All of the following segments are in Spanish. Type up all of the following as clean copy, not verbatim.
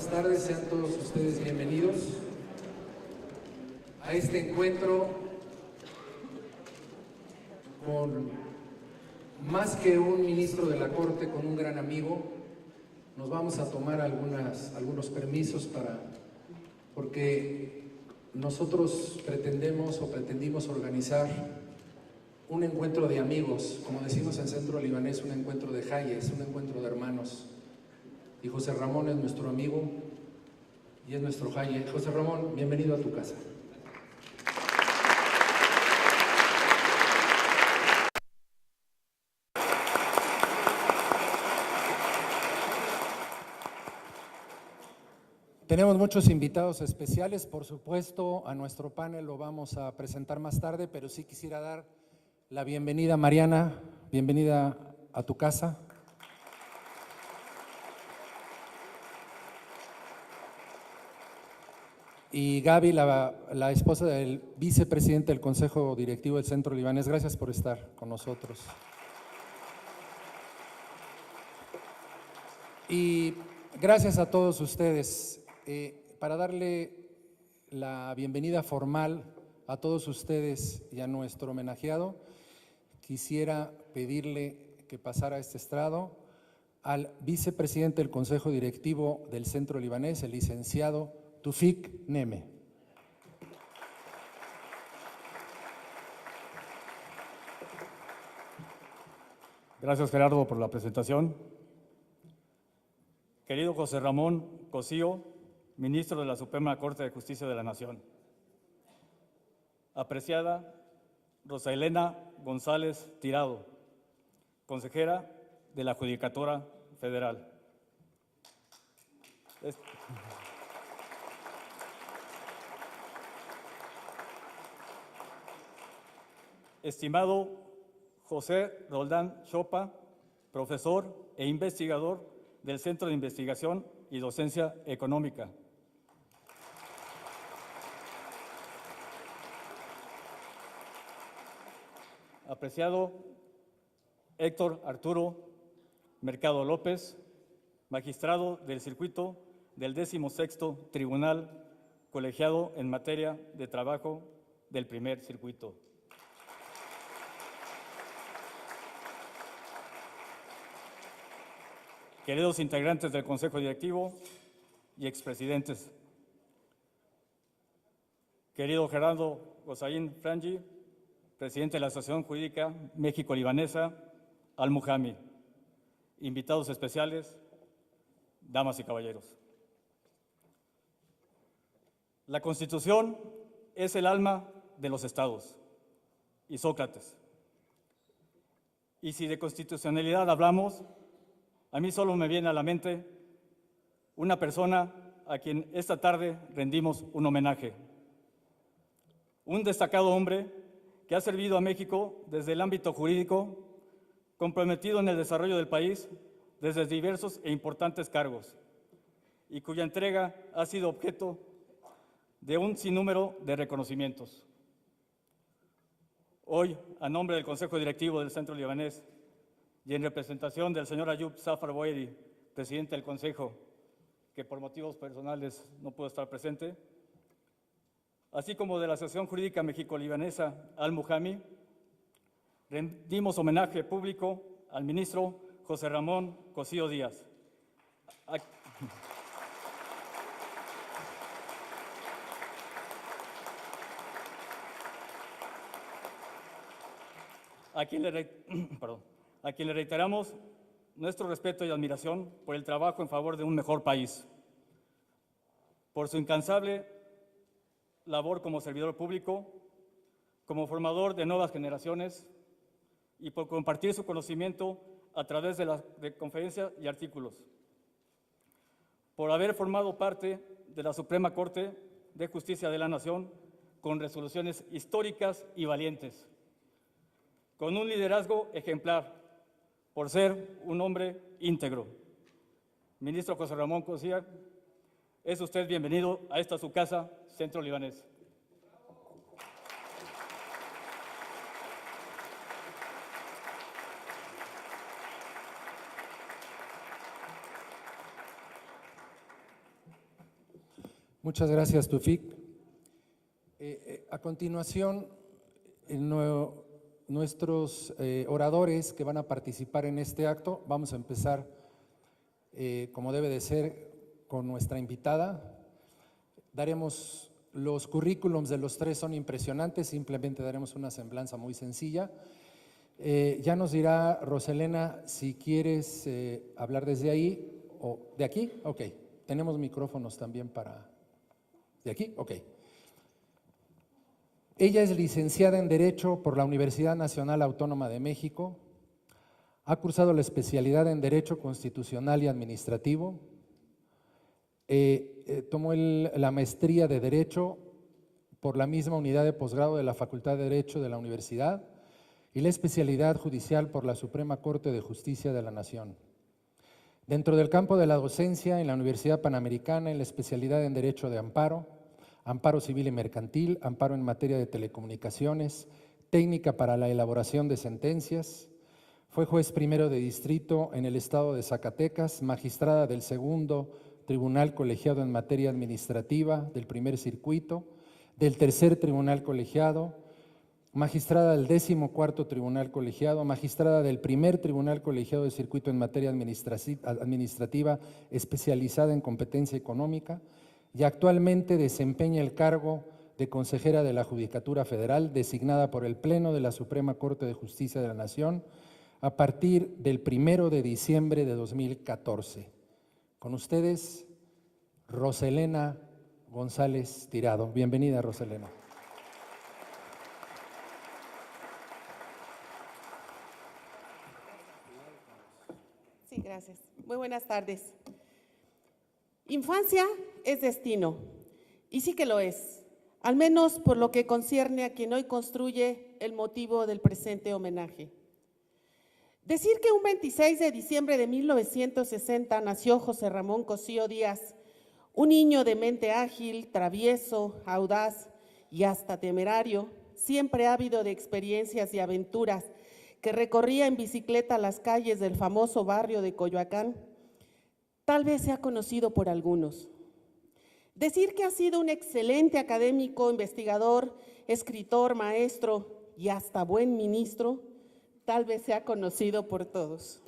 buenas tardes, sean todos ustedes bienvenidos a este encuentro con más que un ministro de la Corte, con un gran amigo. Nos vamos a tomar algunos permisos porque nosotros pretendimos organizar un encuentro de amigos, como decimos en Centro Libanés, un encuentro de jayes, un encuentro de hermanos. Y José Ramón es nuestro amigo y es nuestro jaye. José Ramón, bienvenido a tu casa. Tenemos muchos invitados especiales, por supuesto, a nuestro panel lo vamos a presentar más tarde, pero sí quisiera dar la bienvenida a Mariana, bienvenida a tu casa. Y Gaby, la esposa del vicepresidente del Consejo Directivo del Centro Libanés, gracias por estar con nosotros. Y gracias a todos ustedes. Para darle la bienvenida formal a todos ustedes y a nuestro homenajeado, quisiera pedirle que pasara a este estrado al vicepresidente del Consejo Directivo del Centro Libanés, el licenciado Tufik Neme. Gracias, Gerardo, por la presentación. Querido José Ramón Cosío, ministro de la Suprema Corte de Justicia de la Nación. Apreciada Rosa Elena González Tirado, consejera de la Judicatura Federal. Estimado José Roldán Chopa, profesor e investigador del Centro de Investigación y Docencia Económica. Apreciado Héctor Arturo Mercado López, magistrado del circuito del 16º Tribunal Colegiado en materia de trabajo del primer circuito. Queridos integrantes del Consejo Directivo y expresidentes, querido Gerardo Gozaín Frangi, presidente de la Asociación Jurídica México-Libanesa, Al-Muhami, invitados especiales, damas y caballeros. La Constitución es el alma de los estados, y Sócrates. Y si de constitucionalidad hablamos, a mí solo me viene a la mente una persona a quien esta tarde rendimos un homenaje. Un destacado hombre que ha servido a México desde el ámbito jurídico, comprometido en el desarrollo del país desde diversos e importantes cargos, y cuya entrega ha sido objeto de un sinnúmero de reconocimientos. Hoy, a nombre del Consejo Directivo del Centro Libanés, y en representación del señor Ayub Zafar Boeri, presidente del Consejo, que por motivos personales no pudo estar presente, así como de la Asociación Jurídica México-Libanesa Al-Muhami, rendimos homenaje público al ministro José Ramón Cosío Díaz, a quien le reiteramos nuestro respeto y admiración por el trabajo en favor de un mejor país, por su incansable labor como servidor público, como formador de nuevas generaciones y por compartir su conocimiento a través de conferencias y artículos, por haber formado parte de la Suprema Corte de Justicia de la Nación con resoluciones históricas y valientes, con un liderazgo ejemplar, por ser un hombre íntegro. Ministro José Ramón Cosío, es usted bienvenido a esta su casa, Centro Libanés. Muchas gracias, Tufik. A continuación, nuestros oradores que van a participar en este acto, vamos a empezar, como debe de ser, con nuestra invitada. Daremos los currículums de los tres, son impresionantes, simplemente daremos una semblanza muy sencilla. Ya nos dirá Roselena si quieres hablar desde ahí o de aquí. Ok, tenemos micrófonos también para… ¿De aquí? Ok. Ella es licenciada en Derecho por la Universidad Nacional Autónoma de México. Ha cursado la especialidad en Derecho Constitucional y Administrativo. Tomó la maestría de Derecho por la misma unidad de posgrado de la Facultad de Derecho de la Universidad y la especialidad judicial por la Suprema Corte de Justicia de la Nación. Dentro del campo de la docencia, en la Universidad Panamericana, en la especialidad en Derecho de Amparo, Amparo Civil y Mercantil, Amparo en materia de telecomunicaciones, técnica para la elaboración de sentencias. Fue juez primero de distrito en el estado de Zacatecas, magistrada del segundo Tribunal Colegiado en materia administrativa del primer circuito, del tercer Tribunal Colegiado, magistrada del 14º Tribunal Colegiado, magistrada del primer Tribunal Colegiado de Circuito en materia administrativa especializada en competencia económica, y actualmente desempeña el cargo de consejera de la Judicatura Federal, designada por el Pleno de la Suprema Corte de Justicia de la Nación a partir del 1 de diciembre de 2014. Con ustedes, Roselena González Tirado. Bienvenida, Roselena. Sí, gracias. Muy buenas tardes. Infancia es destino, y sí que lo es, al menos por lo que concierne a quien hoy construye el motivo del presente homenaje. Decir que un 26 de diciembre de 1960 nació José Ramón Cosío Díaz, un niño de mente ágil, travieso, audaz y hasta temerario, siempre ávido de experiencias y aventuras, que recorría en bicicleta las calles del famoso barrio de Coyoacán, tal vez sea conocido por algunos. Decir que ha sido un excelente académico, investigador, escritor, maestro y hasta buen ministro, tal vez sea conocido por todos.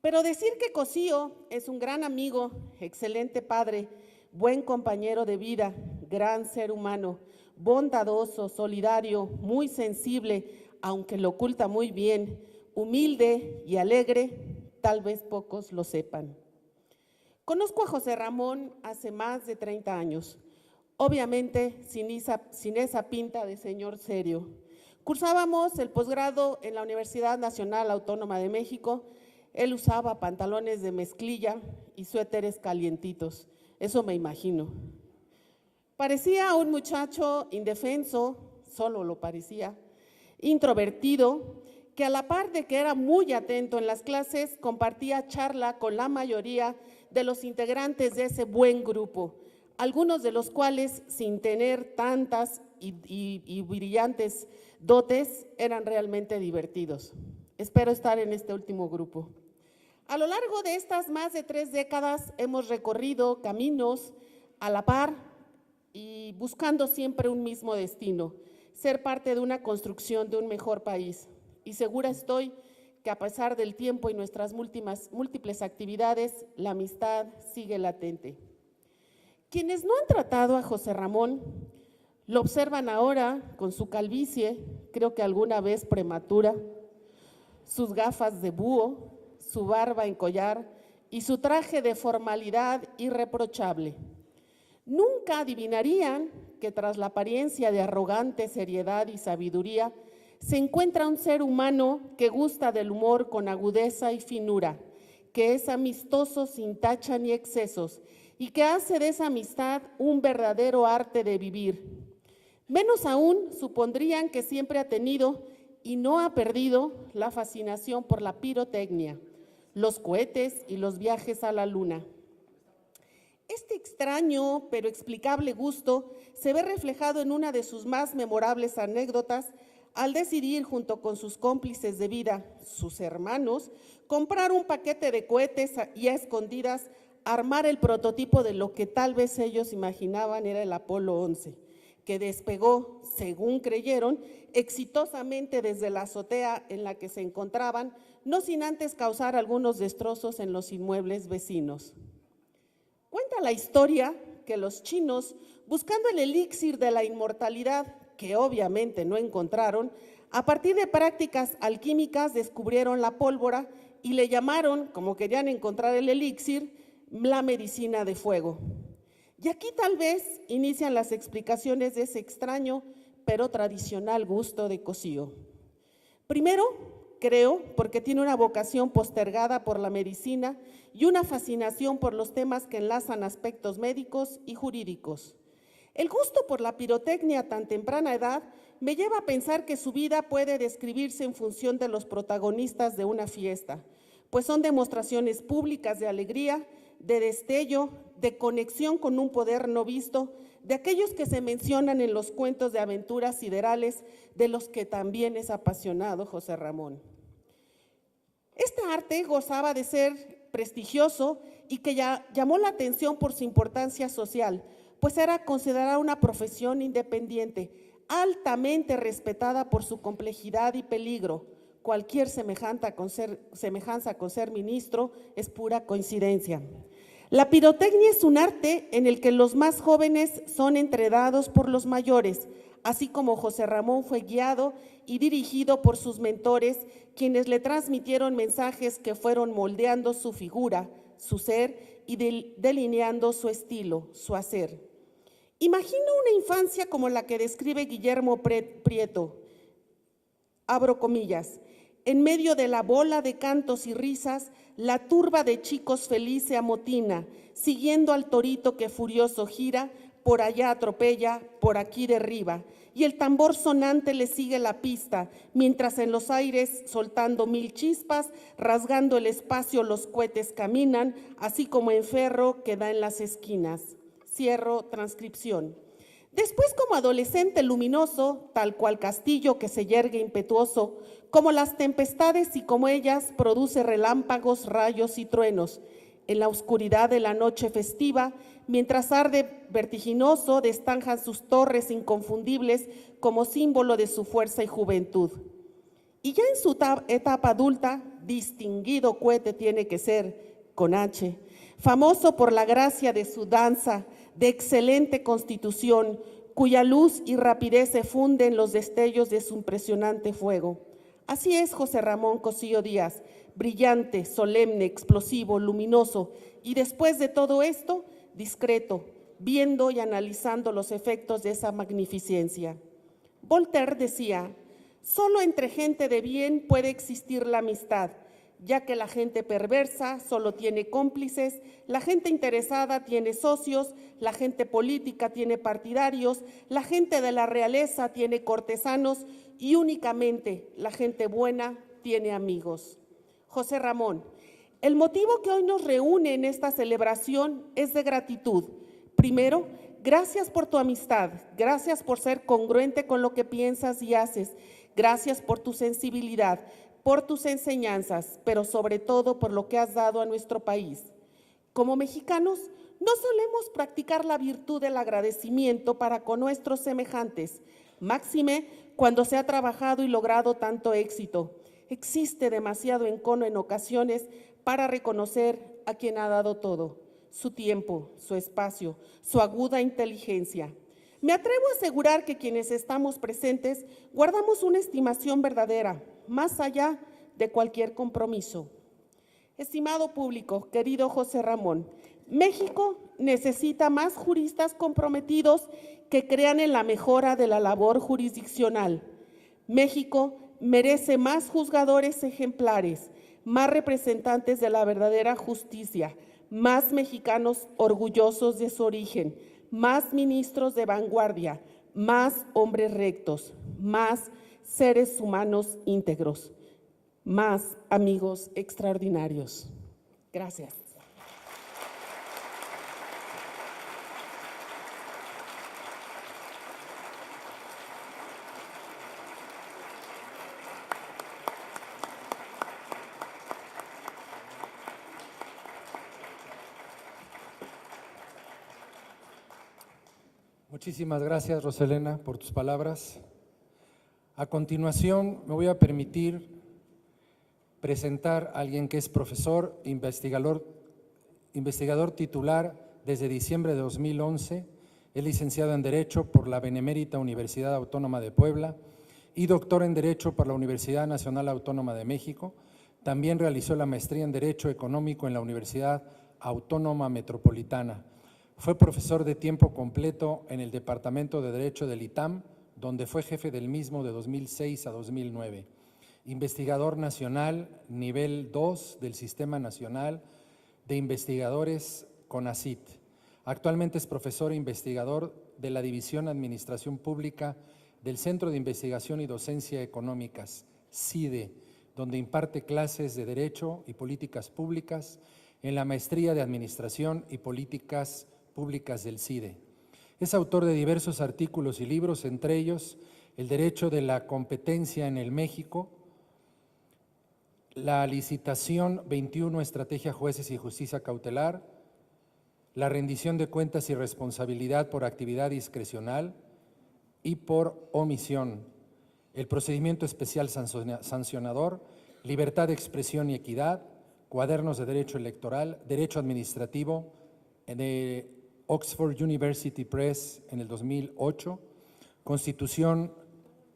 Pero decir que Cosío es un gran amigo, excelente padre, buen compañero de vida, gran ser humano, bondadoso, solidario, muy sensible, aunque lo oculta muy bien, humilde y alegre, tal vez pocos lo sepan. Conozco a José Ramón hace más de 30 años, obviamente sin esa pinta de señor serio. Cursábamos el posgrado en la Universidad Nacional Autónoma de México. Él usaba pantalones de mezclilla y suéteres calientitos, eso me imagino. Parecía un muchacho indefenso, solo lo parecía, introvertido, que a la par de que era muy atento en las clases, compartía charla con la mayoría de los integrantes de ese buen grupo, algunos de los cuales, sin tener tantas y brillantes dotes, eran realmente divertidos. Espero estar en este último grupo. A lo largo de estas más de 3 décadas hemos recorrido caminos a la par y buscando siempre un mismo destino, ser parte de una construcción de un mejor país. Y segura estoy que a pesar del tiempo y nuestras múltiples actividades, la amistad sigue latente. Quienes no han tratado a José Ramón lo observan ahora con su calvicie, creo que alguna vez prematura, sus gafas de búho, su barba en collar y su traje de formalidad irreprochable. Nunca adivinarían que tras la apariencia de arrogante seriedad y sabiduría se encuentra un ser humano que gusta del humor con agudeza y finura, que es amistoso sin tacha ni excesos y que hace de esa amistad un verdadero arte de vivir. Menos aún supondrían que siempre ha tenido y no ha perdido la fascinación por la pirotecnia, los cohetes y los viajes a la luna. Este extraño pero explicable gusto se ve reflejado en una de sus más memorables anécdotas al decidir, junto con sus cómplices de vida, sus hermanos, comprar un paquete de cohetes y a escondidas armar el prototipo de lo que tal vez ellos imaginaban era el Apolo 11, que despegó, según creyeron, exitosamente desde la azotea en la que se encontraban, no sin antes causar algunos destrozos en los inmuebles vecinos. Cuenta la historia que los chinos, buscando el elixir de la inmortalidad, que obviamente no encontraron, a partir de prácticas alquímicas descubrieron la pólvora y le llamaron, como querían encontrar el elixir, la medicina de fuego. Y aquí tal vez inician las explicaciones de ese extraño pero tradicional gusto de Cosío. Primero, creo, porque tiene una vocación postergada por la medicina y una fascinación por los temas que enlazan aspectos médicos y jurídicos. El gusto por la pirotecnia a tan temprana edad me lleva a pensar que su vida puede describirse en función de los protagonistas de una fiesta, pues son demostraciones públicas de alegría, de destello, de conexión con un poder no visto, de aquellos que se mencionan en los cuentos de aventuras siderales, de los que también es apasionado José Ramón. Este arte gozaba de ser prestigioso y que ya llamó la atención por su importancia social, pues era considerada una profesión independiente, altamente respetada por su complejidad y peligro. Cualquier semejanza con ser ministro es pura coincidencia. La pirotecnia es un arte en el que los más jóvenes son entrenados por los mayores, así como José Ramón fue guiado y dirigido por sus mentores, quienes le transmitieron mensajes que fueron moldeando su figura, su ser y delineando su estilo, su hacer. Imagino una infancia como la que describe Guillermo Prieto, abro comillas, en medio de la bola de cantos y risas, la turba de chicos feliz se amotina, siguiendo al torito que furioso gira, por allá atropella, por aquí derriba, y el tambor sonante le sigue la pista, mientras en los aires, soltando mil chispas, rasgando el espacio los cohetes caminan, así como en ferro que da en las esquinas. Cierro transcripción. Después, como adolescente luminoso, tal cual castillo que se yergue impetuoso, como las tempestades y como ellas produce relámpagos, rayos y truenos. En la oscuridad de la noche festiva, mientras arde vertiginoso, destanjan sus torres inconfundibles como símbolo de su fuerza y juventud. Y ya en su etapa adulta, distinguido cohete tiene que ser, con H, famoso por la gracia de su danza, de excelente constitución, cuya luz y rapidez se funden en los destellos de su impresionante fuego. Así es José Ramón Cosío Díaz, brillante, solemne, explosivo, luminoso, y después de todo esto, discreto, viendo y analizando los efectos de esa magnificencia. Voltaire decía, solo entre gente de bien puede existir la amistad, ya que la gente perversa solo tiene cómplices, la gente interesada tiene socios, la gente política tiene partidarios, la gente de la realeza tiene cortesanos y únicamente la gente buena tiene amigos. José Ramón, el motivo que hoy nos reúne en esta celebración es de gratitud. Primero, gracias por tu amistad, gracias por ser congruente con lo que piensas y haces, gracias por tu sensibilidad, por tus enseñanzas, pero sobre todo por lo que has dado a nuestro país. Como mexicanos, no solemos practicar la virtud del agradecimiento para con nuestros semejantes, máxime cuando se ha trabajado y logrado tanto éxito. Existe demasiado encono en ocasiones para reconocer a quien ha dado todo, su tiempo, su espacio, su aguda inteligencia. Me atrevo a asegurar que quienes estamos presentes guardamos una estimación verdadera, más allá de cualquier compromiso. Estimado público, querido José Ramón, México necesita más juristas comprometidos que crean en la mejora de la labor jurisdiccional. México merece más juzgadores ejemplares, más representantes de la verdadera justicia, más mexicanos orgullosos de su origen, más ministros de vanguardia, más hombres rectos, más seres humanos íntegros, más amigos extraordinarios. Gracias. Muchísimas gracias, Roselena, por tus palabras. A continuación, me voy a permitir presentar a alguien que es profesor, investigador titular desde diciembre de 2011, es licenciado en Derecho por la Benemérita Universidad Autónoma de Puebla y doctor en Derecho por la Universidad Nacional Autónoma de México. También realizó la maestría en Derecho Económico en la Universidad Autónoma Metropolitana. Fue profesor de tiempo completo en el Departamento de Derecho del ITAM, donde fue jefe del mismo de 2006 a 2009. Investigador nacional nivel 2 del Sistema Nacional de Investigadores CONACYT. Actualmente es profesor e investigador de la División Administración Pública del Centro de Investigación y Docencia Económicas, CIDE, donde imparte clases de Derecho y Políticas Públicas en la Maestría de Administración y Políticas Públicas del CIDE. Es autor de diversos artículos y libros, entre ellos El Derecho de la Competencia en el México, la licitación 21, Estrategia, Jueces y Justicia Cautelar, la rendición de cuentas y responsabilidad por actividad discrecional y por omisión, el procedimiento especial sancionador, libertad de expresión y equidad, cuadernos de derecho electoral, derecho administrativo de Oxford University Press en el 2008, Constitución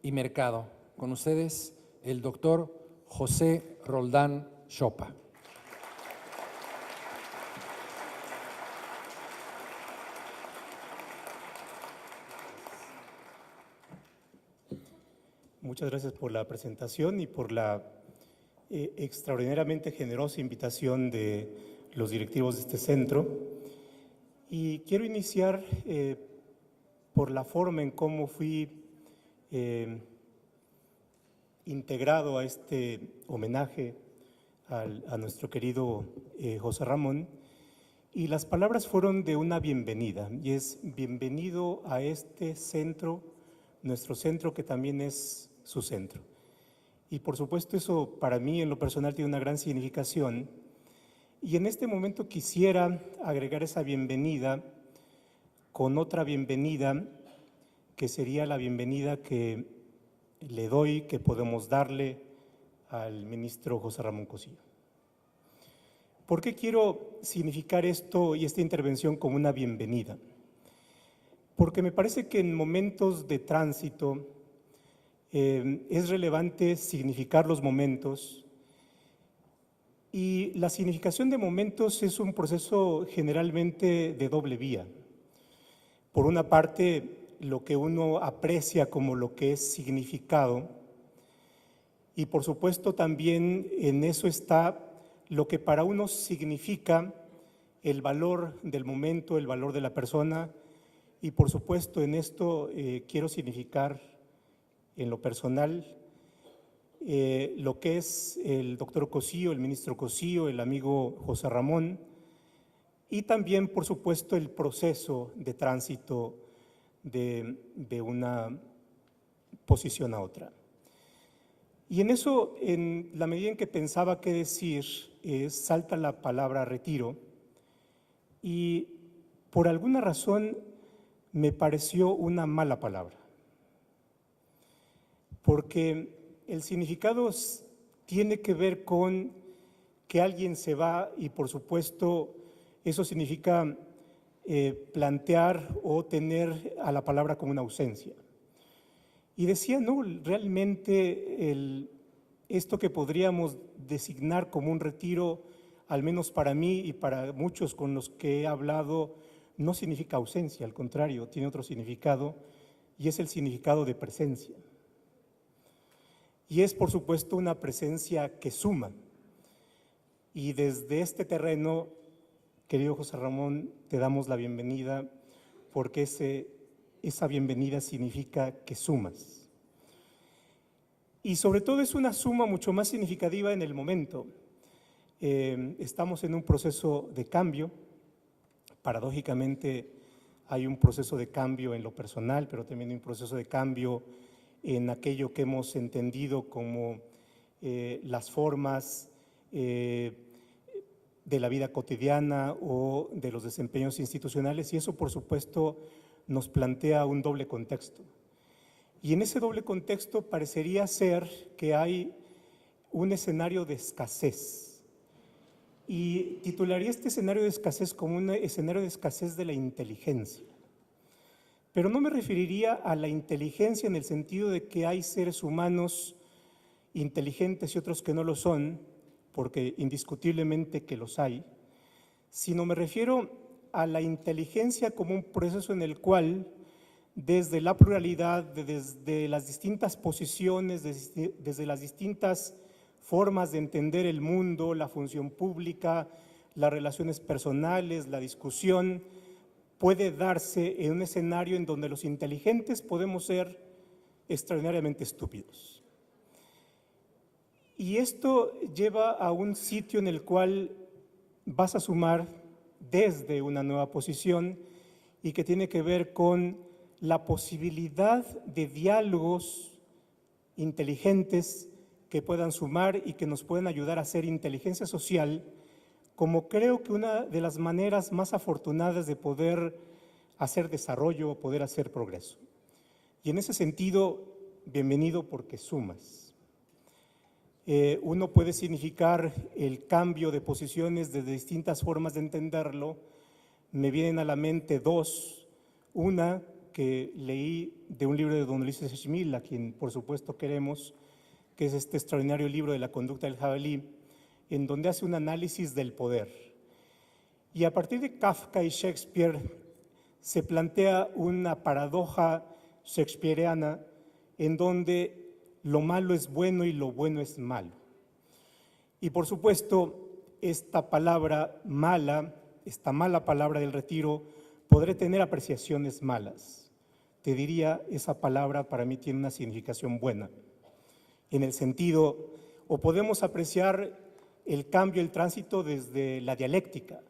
y Mercado. Con ustedes, el doctor José Roldán Chopa. Muchas gracias por la presentación y por la extraordinariamente generosa invitación de los directivos de este centro. Y quiero iniciar por la forma en cómo fui integrado a este homenaje a nuestro querido José Ramón. Y las palabras fueron de una bienvenida, y es bienvenido a este centro, nuestro centro que también es su centro. Y por supuesto eso para mí en lo personal tiene una gran significación. Y en este momento quisiera agregar esa bienvenida con otra bienvenida que sería la bienvenida que le doy, que podemos darle al ministro José Ramón Cosío. ¿Por qué quiero significar esto y esta intervención como una bienvenida? Porque me parece que en momentos de tránsito es relevante significar los momentos, y la significación de momentos es un proceso generalmente de doble vía. Por una parte, lo que uno aprecia como lo que es significado, y por supuesto también en eso está lo que para uno significa el valor del momento, el valor de la persona, y por supuesto en esto quiero significar en lo personal lo que es el doctor Cosío, el ministro Cosío, el amigo José Ramón, y también por supuesto el proceso de tránsito de una posición a otra. Y en eso, en la medida en que pensaba qué decir, salta la palabra retiro, y por alguna razón me pareció una mala palabra, porque el significado tiene que ver con que alguien se va, y por supuesto eso significa plantear o tener a la palabra como una ausencia. Y decía, no, realmente esto que podríamos designar como un retiro, al menos para mí y para muchos con los que he hablado, no significa ausencia, al contrario, tiene otro significado, y es el significado de presencia. Y es, por supuesto, una presencia que suma. Y desde este terreno, querido José Ramón, te damos la bienvenida, porque esa bienvenida significa que sumas. Y sobre todo es una suma mucho más significativa en el momento. Estamos en un proceso de cambio. Paradójicamente hay un proceso de cambio en lo personal, pero también un proceso de cambio en aquello que hemos entendido como las formas de la vida cotidiana o de los desempeños institucionales, y eso por supuesto nos plantea un doble contexto. Y en ese doble contexto parecería ser que hay un escenario de escasez. Y titularía este escenario de escasez como un escenario de escasez de la inteligencia. Pero no me referiría a la inteligencia en el sentido de que hay seres humanos inteligentes y otros que no lo son, porque indiscutiblemente que los hay, sino me refiero a la inteligencia como un proceso en el cual, desde la pluralidad, desde las distintas posiciones, desde las distintas formas de entender el mundo, la función pública, las relaciones personales, la discusión, puede darse en un escenario en donde los inteligentes podemos ser extraordinariamente estúpidos. Y esto lleva a un sitio en el cual vas a sumar desde una nueva posición y que tiene que ver con la posibilidad de diálogos inteligentes que puedan sumar y que nos puedan ayudar a hacer inteligencia social, como creo que una de las maneras más afortunadas de poder hacer desarrollo, poder hacer progreso. Y en ese sentido, bienvenido porque sumas. Uno puede significar el cambio de posiciones desde distintas formas de entenderlo. Me vienen a la mente dos. Una que leí de un libro de don Ulises Schmil, a quien por supuesto queremos, que es este extraordinario libro de la conducta del jabalí, en donde hace un análisis del poder. Y a partir de Kafka y Shakespeare se plantea una paradoja shakespeariana en donde lo malo es bueno y lo bueno es malo. Y por supuesto, esta palabra mala, esta mala palabra del retiro, podré tener apreciaciones malas. Te diría, esa palabra para mí tiene una significación buena, en el sentido, o podemos apreciar el cambio, el tránsito desde la dialéctica,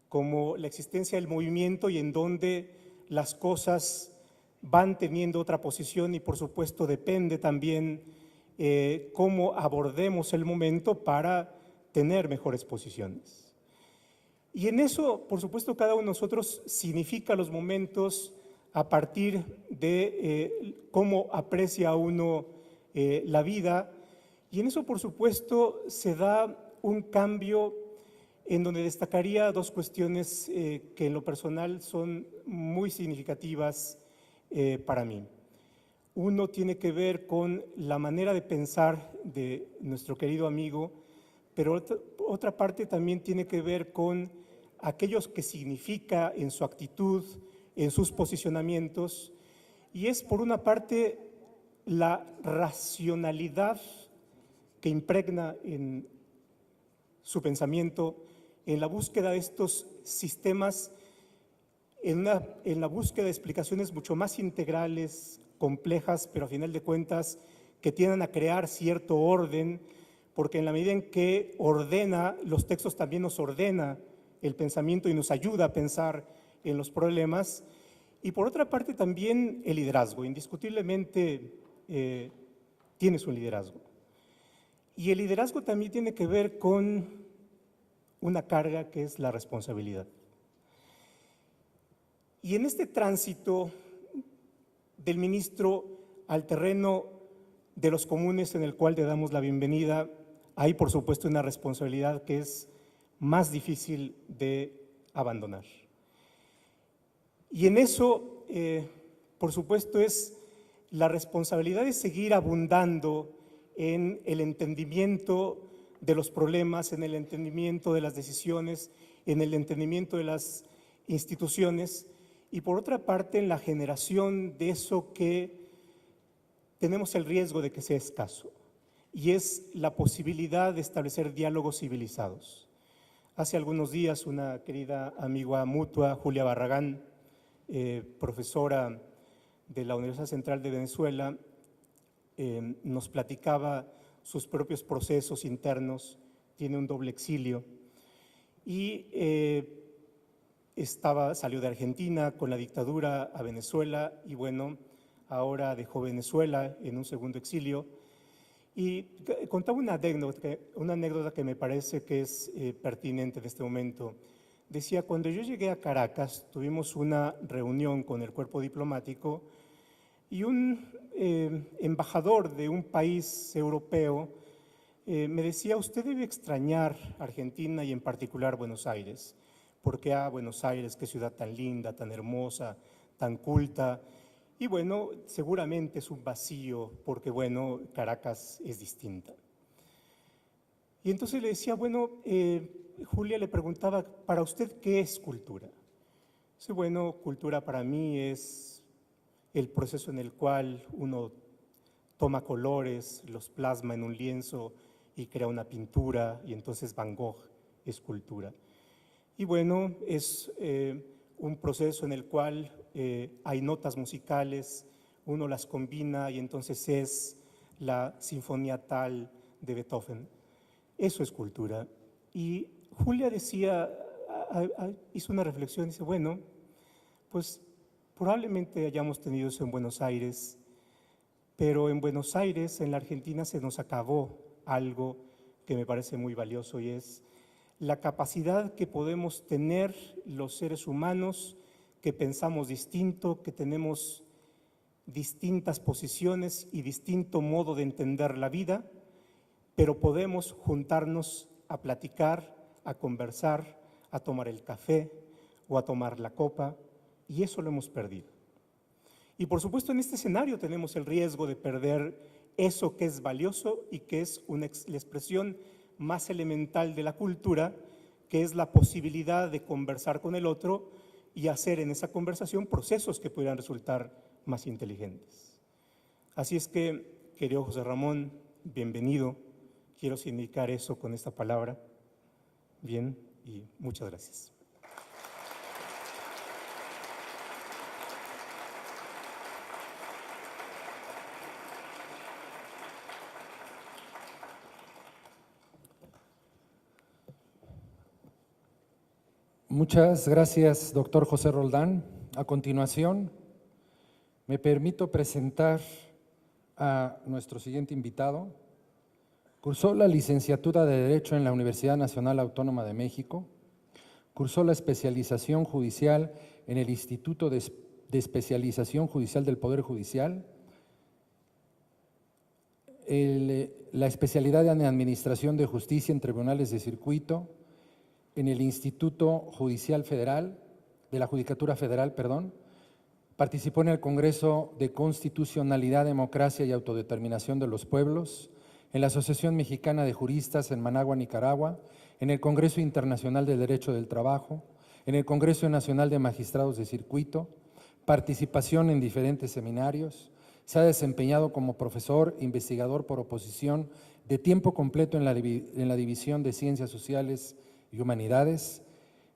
como la existencia del movimiento y en donde las cosas van teniendo otra posición y por supuesto depende también cómo abordemos el momento para tener mejores posiciones. Y en eso, por supuesto, cada uno de nosotros significa los momentos a partir de cómo aprecia uno la vida, y en eso, por supuesto, se da un cambio en donde destacaría dos cuestiones que en lo personal son muy significativas para mí. Uno tiene que ver con la manera de pensar de nuestro querido amigo, pero otra parte también tiene que ver con aquellos que significa en su actitud, en sus posicionamientos, y es por una parte la racionalidad que impregna en su pensamiento, en la búsqueda de estos sistemas, en la búsqueda de explicaciones mucho más integrales, complejas, pero a final de cuentas que tiendan a crear cierto orden, porque en la medida en que ordena, los textos también nos ordena el pensamiento y nos ayuda a pensar en los problemas. Y por otra parte también el liderazgo, indiscutiblemente tienes un liderazgo. Y el liderazgo también tiene que ver con una carga que es la responsabilidad. Y en este tránsito del ministro al terreno de los comunes en el cual le damos la bienvenida, hay por supuesto una responsabilidad que es más difícil de abandonar. Y en eso, por supuesto, es la responsabilidad de seguir abundando en el entendimiento de los problemas, en el entendimiento de las decisiones, en el entendimiento de las instituciones, y por otra parte en la generación de eso que tenemos el riesgo de que sea escaso, y es la posibilidad de establecer diálogos civilizados. Hace algunos días una querida amiga mutua, Julia Barragán, profesora de la Universidad Central de Venezuela, nos platicaba sus propios procesos internos, tiene un doble exilio y salió de Argentina con la dictadura a Venezuela y bueno, ahora dejó Venezuela en un segundo exilio y contaba una anécdota que me parece que es pertinente en este momento. decía, cuando yo llegué a Caracas, tuvimos una reunión con el cuerpo diplomático y un embajador de un país europeo me decía, usted debe extrañar Argentina y en particular Buenos Aires, porque Buenos Aires, qué ciudad tan linda, tan hermosa, tan culta, y bueno, seguramente es un vacío, porque bueno, Caracas es distinta. Y entonces le decía, bueno, Julia le preguntaba, ¿para usted qué es cultura? Dice, bueno, cultura para mí es el proceso en el cual uno toma colores, los plasma en un lienzo y crea una pintura, y entonces Van Gogh es cultura. Y bueno, es un proceso en el cual hay notas musicales, uno las combina y entonces es la sinfonía tal de Beethoven. Eso es cultura. Y Julia decía, hizo una reflexión, dice, bueno, pues probablemente hayamos tenido eso en Buenos Aires, pero en Buenos Aires, en la Argentina, se nos acabó algo que me parece muy valioso y es la capacidad que podemos tener los seres humanos que pensamos distinto, que tenemos distintas posiciones y distinto modo de entender la vida, pero podemos juntarnos a platicar, a conversar, a tomar el café o a tomar la copa, y eso lo hemos perdido. Y por supuesto en este escenario tenemos el riesgo de perder eso que es valioso y que es la expresión más elemental de la cultura, que es la posibilidad de conversar con el otro y hacer en esa conversación procesos que pudieran resultar más inteligentes. Así es que, querido José Ramón, bienvenido. Quiero significar eso con esta palabra. Bien, y muchas gracias. Muchas gracias, doctor José Roldán. A continuación, me permito presentar a nuestro siguiente invitado. Cursó la licenciatura de Derecho en la Universidad Nacional Autónoma de México. Cursó la especialización judicial en el Instituto de Especialización Judicial del Poder Judicial. La especialidad en Administración de Justicia en Tribunales de Circuito en el Instituto Judicial Federal, de la Judicatura Federal, perdón. Participó en el Congreso de Constitucionalidad, Democracia y Autodeterminación de los Pueblos, en la Asociación Mexicana de Juristas en Managua, Nicaragua, en el Congreso Internacional de Derecho del Trabajo, en el Congreso Nacional de Magistrados de Circuito, participación en diferentes seminarios. Se ha desempeñado como profesor, investigador por oposición de tiempo completo en la División de Ciencias Sociales y Humanidades,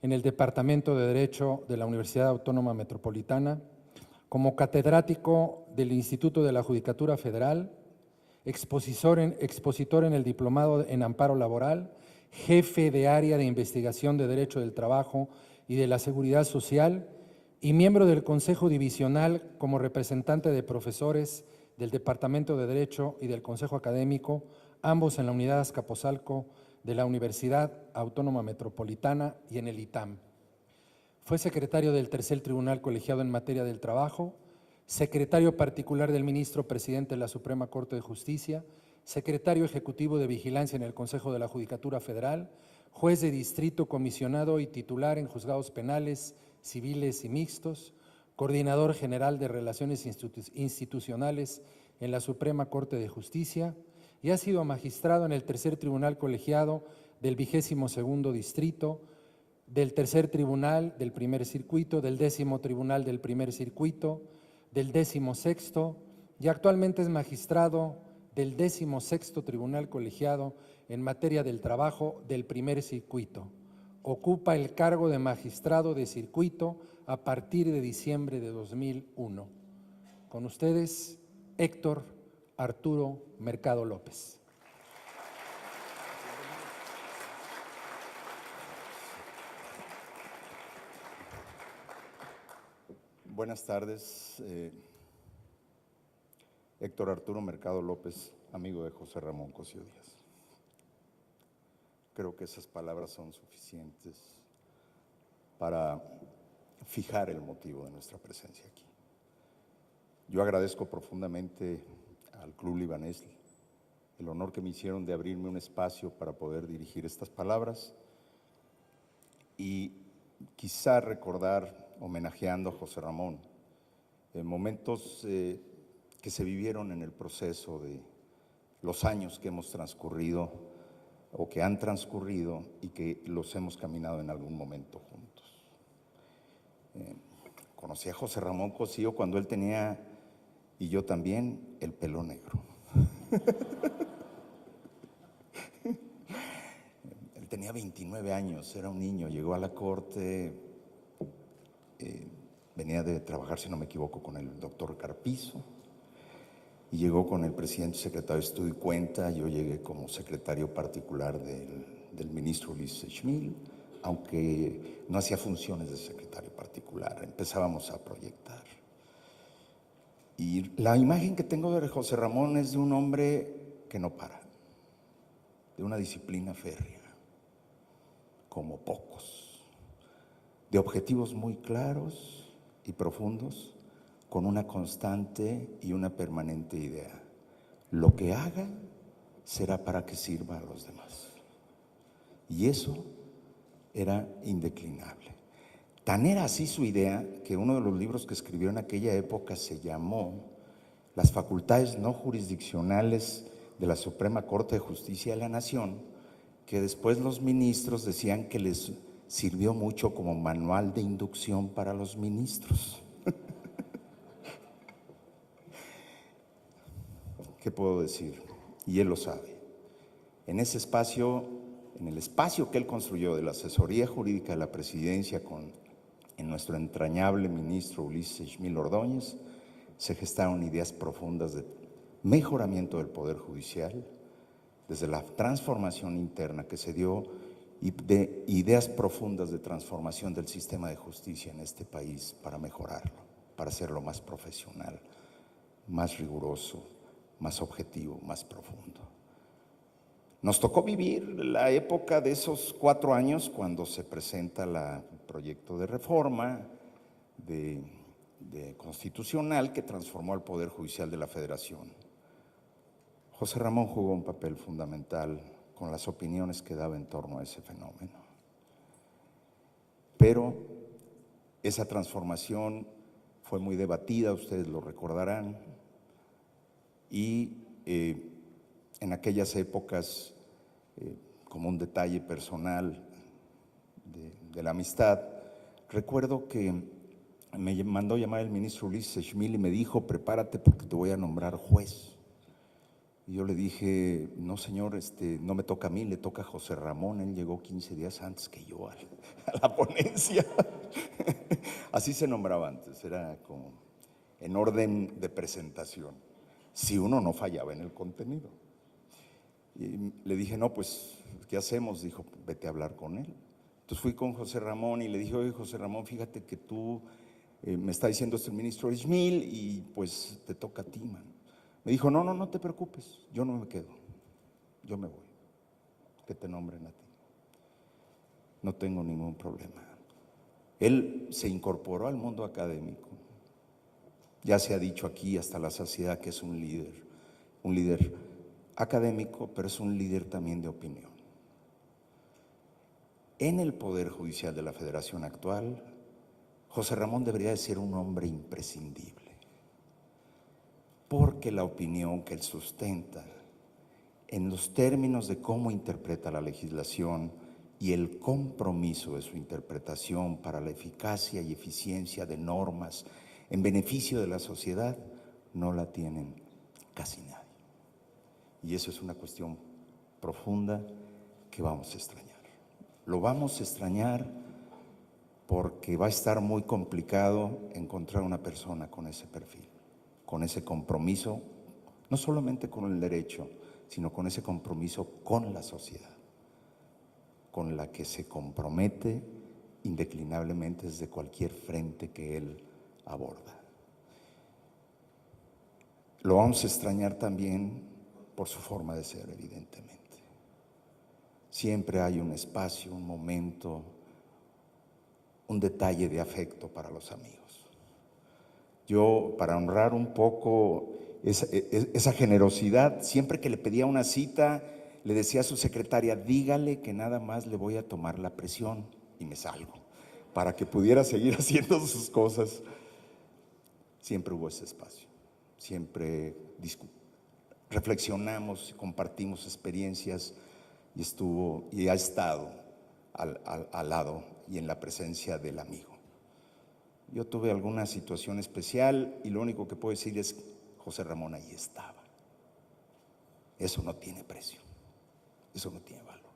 en el Departamento de Derecho de la Universidad Autónoma Metropolitana, como catedrático del Instituto de la Judicatura Federal, expositor en el Diplomado en Amparo Laboral, jefe de área de investigación de Derecho del Trabajo y de la Seguridad Social y miembro del Consejo Divisional como representante de profesores del Departamento de Derecho y del Consejo Académico, ambos en la Unidad Azcapotzalco de la Universidad Autónoma Metropolitana y en el ITAM. Fue secretario del Tercer Tribunal Colegiado en Materia del Trabajo, secretario particular del ministro presidente de la Suprema Corte de Justicia, secretario ejecutivo de Vigilancia en el Consejo de la Judicatura Federal, juez de distrito comisionado y titular en juzgados penales, civiles y mixtos, coordinador general de Relaciones Institucionales en la Suprema Corte de Justicia y ha sido magistrado en el Tercer Tribunal Colegiado del 22º Distrito, del Tercer Tribunal del Primer Circuito, del 10º Tribunal del Primer Circuito, del 16º y actualmente es magistrado del 16º Tribunal Colegiado en materia del trabajo del Primer Circuito. Ocupa el cargo de magistrado de circuito a partir de diciembre de 2001. Con ustedes, Héctor Arturo Mercado López. Buenas tardes, Héctor Arturo Mercado López, amigo de José Ramón Cosío Díaz. Creo que esas palabras son suficientes para fijar el motivo de nuestra presencia aquí. Yo agradezco profundamente al Club Libanés el honor que me hicieron de abrirme un espacio para poder dirigir estas palabras y quizá recordar, homenajeando a José Ramón, momentos que se vivieron en el proceso de los años que hemos transcurrido o que han transcurrido y que los hemos caminado en algún momento juntos. Conocí a José Ramón Cosío cuando él tenía, y yo también, el pelo negro. Él tenía 29 años, era un niño, llegó a la corte, venía de trabajar, si no me equivoco, con el doctor Carpizo, y llegó con el presidente y secretario de Estudio y Cuenta. Yo llegué como secretario particular del ministro Ulises Schmil, aunque no hacía funciones de secretario particular, empezábamos a proyectar. Y la imagen que tengo de José Ramón es de un hombre que no para, de una disciplina férrea, como pocos, de objetivos muy claros y profundos, con una constante y una permanente idea: lo que haga será para que sirva a los demás. Y eso era indeclinable. Tan era así su idea que uno de los libros que escribió en aquella época se llamó Las facultades no jurisdiccionales de la Suprema Corte de Justicia de la Nación, que después los ministros decían que les sirvió mucho como manual de inducción para los ministros. ¿Qué puedo decir? Y él lo sabe. En ese espacio, en el espacio que él construyó de la asesoría jurídica de la presidencia en nuestro entrañable ministro Ulises Schmil Ordóñez, se gestaron ideas profundas de mejoramiento del Poder Judicial, desde la transformación interna que se dio y de ideas profundas de transformación del sistema de justicia en este país para mejorarlo, para hacerlo más profesional, más riguroso, más objetivo, más profundo. Nos tocó vivir la época de esos 4 años cuando se presenta el proyecto de reforma de constitucional que transformó al Poder Judicial de la Federación. José Ramón jugó un papel fundamental con las opiniones que daba en torno a ese fenómeno. Pero esa transformación fue muy debatida, ustedes lo recordarán, y en aquellas épocas, como un detalle personal de la amistad, recuerdo que me mandó llamar el ministro Ulises Schmil y me dijo: prepárate porque te voy a nombrar juez. Y yo le dije: no señor, no me toca a mí, le toca a José Ramón, él llegó 15 días antes que yo a la ponencia. Así se nombraba antes, era como en orden de presentación, si uno no fallaba en el contenido. Y le dije: no, pues, ¿qué hacemos? Dijo: vete a hablar con él. Entonces fui con José Ramón y le dije: oye, José Ramón, fíjate que tú, me está diciendo el ministro Schmil y pues te toca a ti, man. Me dijo: no te preocupes, yo no me quedo, yo me voy, que te nombren a ti. No tengo ningún problema. Él se incorporó al mundo académico. Ya se ha dicho aquí hasta la saciedad que es un líder académico, pero es un líder también de opinión. En el Poder Judicial de la Federación actual, José Ramón debería de ser un hombre imprescindible, porque la opinión que él sustenta en los términos de cómo interpreta la legislación y el compromiso de su interpretación para la eficacia y eficiencia de normas en beneficio de la sociedad, no la tienen casi nadie. Y eso es una cuestión profunda que vamos a extrañar. Lo vamos a extrañar porque va a estar muy complicado encontrar una persona con ese perfil, con ese compromiso, no solamente con el derecho, sino con ese compromiso con la sociedad, con la que se compromete indeclinablemente desde cualquier frente que él aborda. Lo vamos a extrañar también por su forma de ser, evidentemente. Siempre hay un espacio, un momento, un detalle de afecto para los amigos. Yo, para honrar un poco esa generosidad, siempre que le pedía una cita, le decía a su secretaria, dígale que nada más le voy a tomar la presión y me salgo, para que pudiera seguir haciendo sus cosas. Siempre hubo ese espacio, siempre reflexionamos, compartimos experiencias y ha estado al lado y en la presencia del amigo. Yo tuve alguna situación especial y lo único que puedo decir es, José Ramón ahí estaba. Eso no tiene precio, eso no tiene valor,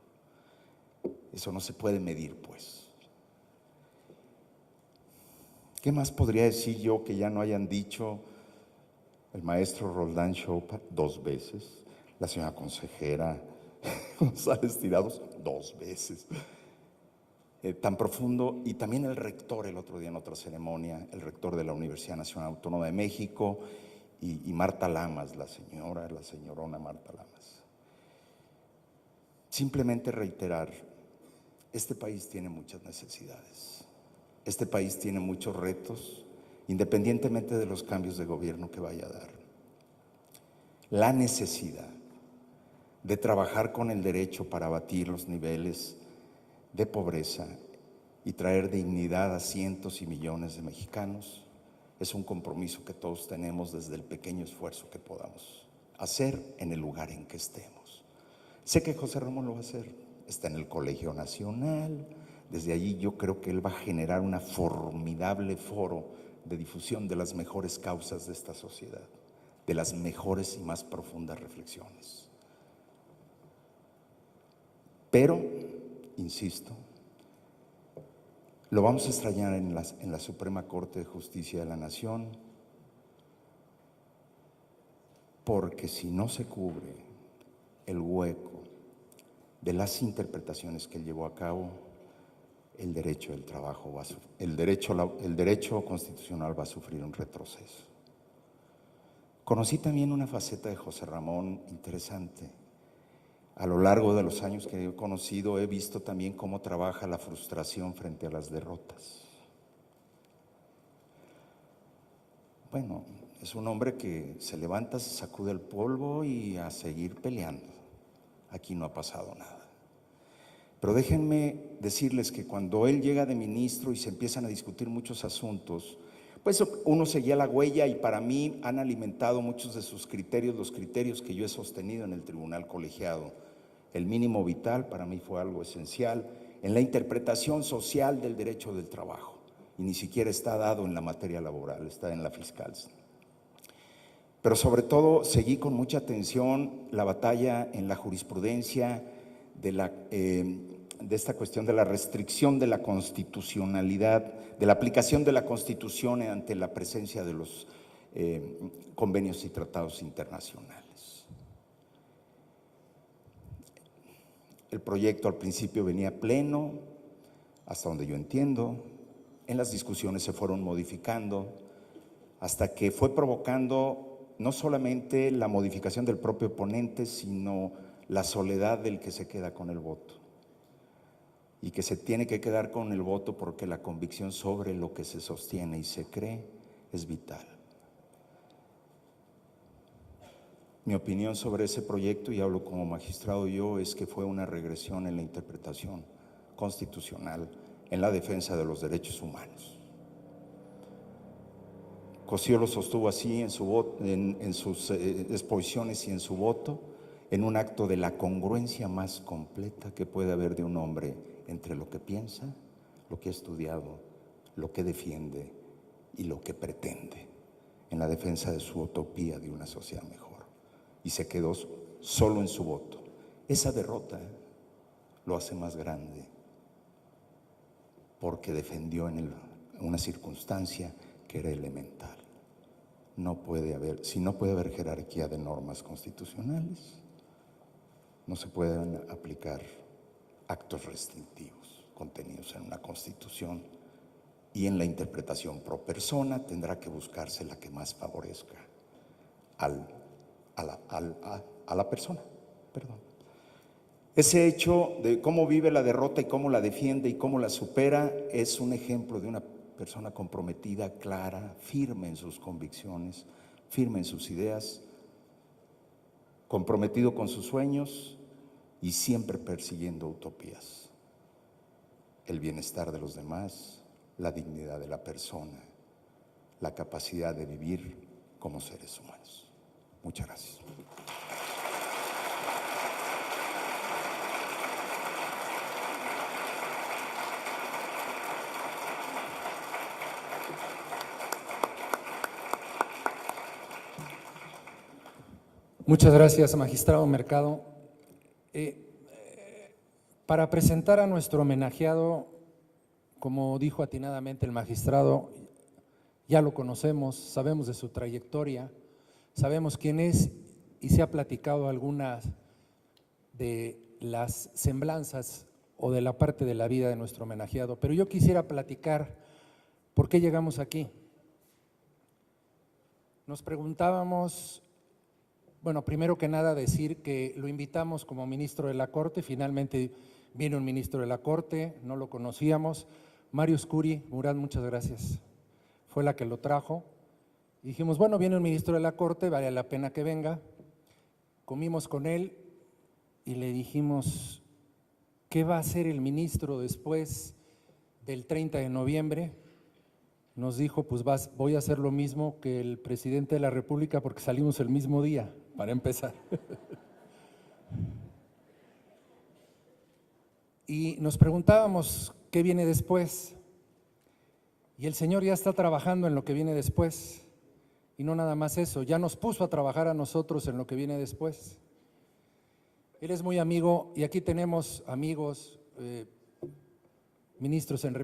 eso no se puede medir, pues. ¿Qué más podría decir yo que ya no hayan dicho el maestro Roldán Choupa 2 veces, la señora consejera González Tirados 2 veces? Tan profundo, y también el rector el otro día en otra ceremonia, el rector de la Universidad Nacional Autónoma de México y Marta Lamas, la señorona Marta Lamas. Simplemente reiterar, este país tiene muchas necesidades, este país tiene muchos retos, independientemente de los cambios de gobierno que vaya a dar. La necesidad de trabajar con el derecho para abatir los niveles de pobreza y traer dignidad a cientos y millones de mexicanos es un compromiso que todos tenemos desde el pequeño esfuerzo que podamos hacer en el lugar en que estemos. Sé que José Ramón lo va a hacer, está en el Colegio Nacional, desde allí yo creo que él va a generar un formidable foro de difusión de las mejores causas de esta sociedad, de las mejores y más profundas reflexiones. Pero, insisto, lo vamos a extrañar en la Suprema Corte de Justicia de la Nación, porque si no se cubre el hueco de las interpretaciones que él llevó a cabo, el derecho del trabajo el derecho constitucional va a sufrir un retroceso. Conocí también una faceta de José Ramón interesante. A lo largo de los años que he conocido, he visto también cómo trabaja la frustración frente a las derrotas. Bueno, es un hombre que se levanta, se sacude el polvo y a seguir peleando. Aquí no ha pasado nada. Pero déjenme decirles que cuando él llega de ministro y se empiezan a discutir muchos asuntos, pues uno seguía la huella y para mí han alimentado muchos de sus criterios, los criterios que yo he sostenido en el tribunal colegiado. El mínimo vital para mí fue algo esencial en la interpretación social del derecho del trabajo y ni siquiera está dado en la materia laboral, está en la fiscal. Pero sobre todo seguí con mucha atención la batalla en la jurisprudencia de esta cuestión de la restricción de la constitucionalidad, de la aplicación de la Constitución ante la presencia de los convenios y tratados internacionales. El proyecto al principio venía pleno, hasta donde yo entiendo. En las discusiones se fueron modificando hasta que fue provocando no solamente la modificación del propio ponente, sino la soledad del que se queda con el voto. Y que se tiene que quedar con el voto porque la convicción sobre lo que se sostiene y se cree es vital. Mi opinión sobre ese proyecto, y hablo como magistrado yo, es que fue una regresión en la interpretación constitucional en la defensa de los derechos humanos. Cosío lo sostuvo así en sus exposiciones y en su voto, en un acto de la congruencia más completa que puede haber de un hombre entre lo que piensa, lo que ha estudiado, lo que defiende y lo que pretende, en la defensa de su utopía de una sociedad mejor. Y se quedó solo en su voto. Esa derrota lo hace más grande, porque defendió en una circunstancia que era elemental. Si no puede haber jerarquía de normas constitucionales, no se pueden aplicar actos restrictivos contenidos en una Constitución, y en la interpretación pro persona tendrá que buscarse la que más favorezca a la persona. Ese hecho de cómo vive la derrota y cómo la defiende y cómo la supera es un ejemplo de una persona comprometida, clara, firme en sus convicciones, firme en sus ideas, comprometido con sus sueños y siempre persiguiendo utopías. El bienestar de los demás, la dignidad de la persona, la capacidad de vivir como seres humanos. Muchas gracias. Muchas gracias, magistrado Mercado. Para presentar a nuestro homenajeado, como dijo atinadamente el magistrado, ya lo conocemos, sabemos de su trayectoria, sabemos quién es y se ha platicado algunas de las semblanzas o de la parte de la vida de nuestro homenajeado, pero yo quisiera platicar por qué llegamos aquí. Nos preguntábamos, bueno, primero que nada decir que lo invitamos como ministro de la Corte, finalmente viene un ministro de la Corte, no lo conocíamos, Mario Scuri, Murad, muchas gracias, fue la que lo trajo. Y dijimos, bueno, viene un ministro de la Corte, vale la pena que venga. Comimos con él y le dijimos, ¿qué va a hacer el ministro después del 30 de noviembre? Nos dijo, pues voy a hacer lo mismo que el presidente de la República porque salimos el mismo día, para empezar. Y nos preguntábamos, ¿qué viene después? Y el Señor ya está trabajando en lo que viene después. Y no nada más eso, ya nos puso a trabajar a nosotros en lo que viene después. Él es muy amigo, y aquí tenemos amigos, ministro en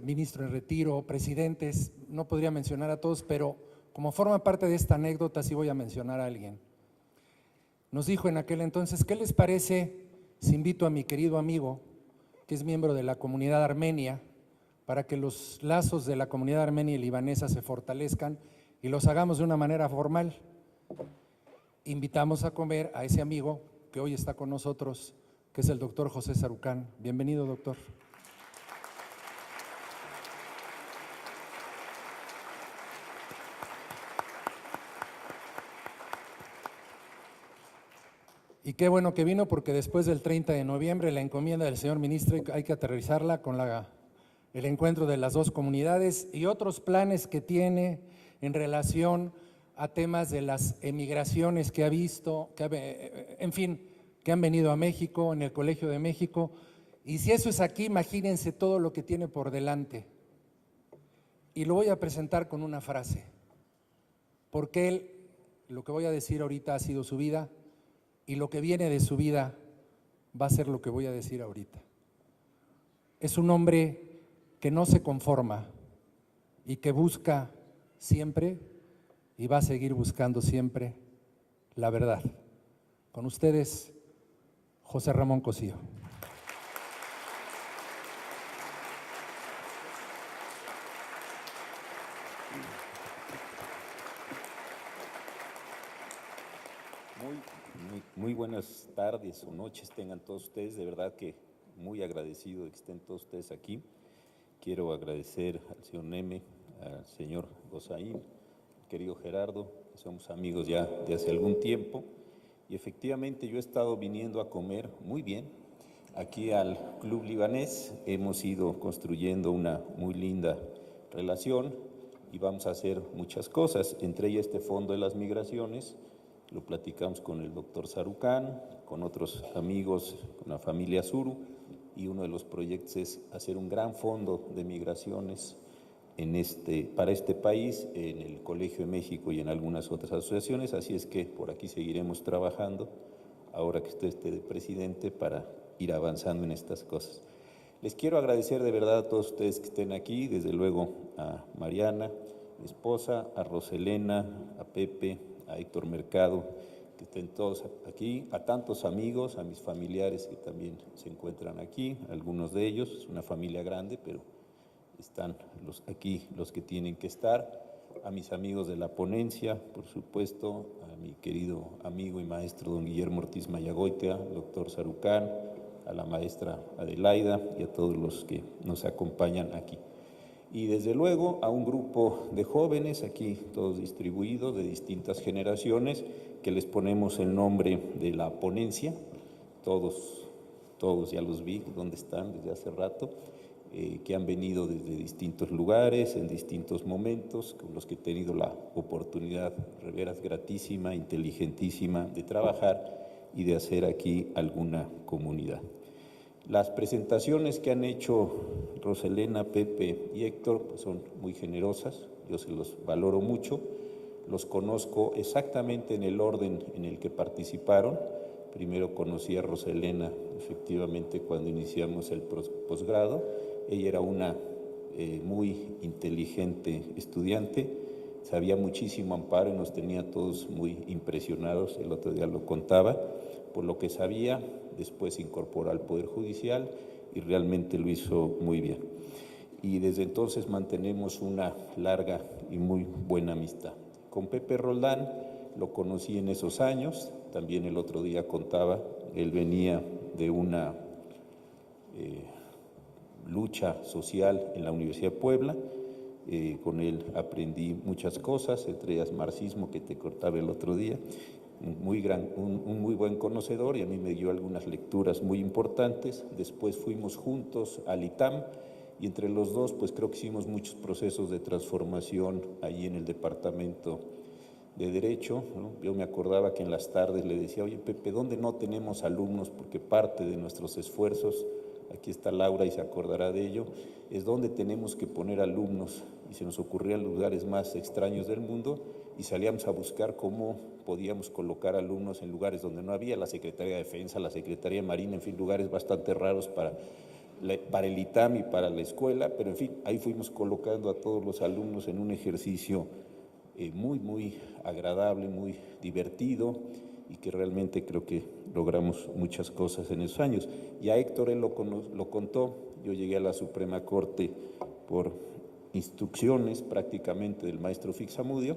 retiro, presidentes, no podría mencionar a todos, pero como forma parte de esta anécdota sí voy a mencionar a alguien. Nos dijo en aquel entonces, ¿qué les parece si invito a mi querido amigo, que es miembro de la comunidad armenia, para que los lazos de la comunidad armenia y libanesa se fortalezcan y los hagamos de una manera formal? Invitamos a comer a ese amigo que hoy está con nosotros, que es el doctor José Sarucán. Bienvenido, doctor. Y qué bueno que vino, porque después del 30 de noviembre la encomienda del señor ministro hay que aterrizarla con el encuentro de las dos comunidades y otros planes que tiene en relación a temas de las emigraciones que ha visto, en fin, que han venido a México, en el Colegio de México. Y si eso es aquí, imagínense todo lo que tiene por delante. Y lo voy a presentar con una frase, porque él, lo que voy a decir ahorita ha sido su vida, y lo que viene de su vida va a ser lo que voy a decir ahorita. Es un hombre que no se conforma y que busca siempre y va a seguir buscando siempre la verdad. Con ustedes, José Ramón Cosío. Muy buenas tardes o noches tengan todos ustedes, de verdad que muy agradecido de que estén todos ustedes aquí. Quiero agradecer al señor Neme, al señor Gozaín, querido Gerardo, que somos amigos ya de hace algún tiempo, y efectivamente yo he estado viniendo a comer muy bien aquí al Club Libanés. Hemos ido construyendo una muy linda relación y vamos a hacer muchas cosas, entre ellas este Fondo de las Migraciones. Lo platicamos con el doctor Sarucán, con otros amigos, con la familia Zuru, y uno de los proyectos es hacer un gran fondo de migraciones para este país, en el Colegio de México y en algunas otras asociaciones, así es que por aquí seguiremos trabajando, ahora que usted esté de presidente, para ir avanzando en estas cosas. Les quiero agradecer de verdad a todos ustedes que estén aquí, desde luego a Mariana, mi esposa, a Roselena, a Pepe, a Héctor Mercado, que estén todos aquí, a tantos amigos, a mis familiares que también se encuentran aquí, algunos de ellos, es una familia grande, pero están aquí los que tienen que estar, a mis amigos de la ponencia, por supuesto, a mi querido amigo y maestro don Guillermo Ortiz Mayagoitia, doctor Sarucán, a la maestra Adelaida y a todos los que nos acompañan aquí. Y desde luego a un grupo de jóvenes, aquí todos distribuidos, de distintas generaciones, que les ponemos el nombre de la ponencia. Todos ya los vi, ¿dónde están? Desde hace rato, que han venido desde distintos lugares, en distintos momentos, con los que he tenido la oportunidad, de veras gratísima, inteligentísima, de trabajar y de hacer aquí alguna comunidad. Las presentaciones que han hecho Roselena, Pepe y Héctor pues son muy generosas, yo se los valoro mucho, los conozco exactamente en el orden en el que participaron. Primero conocí a Roselena efectivamente cuando iniciamos el posgrado. Ella era una muy inteligente estudiante, sabía muchísimo amparo y nos tenía todos muy impresionados, el otro día lo contaba, por lo que sabía. Después se incorporó al Poder Judicial y realmente lo hizo muy bien. Y desde entonces mantenemos una larga y muy buena amistad. Con Pepe Roldán lo conocí en esos años, también el otro día contaba, él venía de una lucha social en la Universidad de Puebla, con él aprendí muchas cosas, entre ellas marxismo que te cortaba el otro día, un muy buen conocedor y a mí me dio algunas lecturas muy importantes. Después fuimos juntos al ITAM y entre los dos pues creo que hicimos muchos procesos de transformación ahí en el departamento de Derecho, ¿no? Yo me acordaba que en las tardes le decía, oye Pepe, ¿dónde no tenemos alumnos? Porque parte de nuestros esfuerzos, aquí está Laura y se acordará de ello, es donde tenemos que poner alumnos, y se nos ocurrían lugares más extraños del mundo y salíamos a buscar cómo podíamos colocar alumnos en lugares donde no había, la Secretaría de Defensa, la Secretaría de Marina, en fin, lugares bastante raros para el ITAM y para la escuela, pero en fin, ahí fuimos colocando a todos los alumnos en un ejercicio muy agradable, muy divertido y que realmente creo que logramos muchas cosas en esos años. Y a Héctor él lo contó, yo llegué a la Suprema Corte por instrucciones prácticamente del maestro Fixamudio,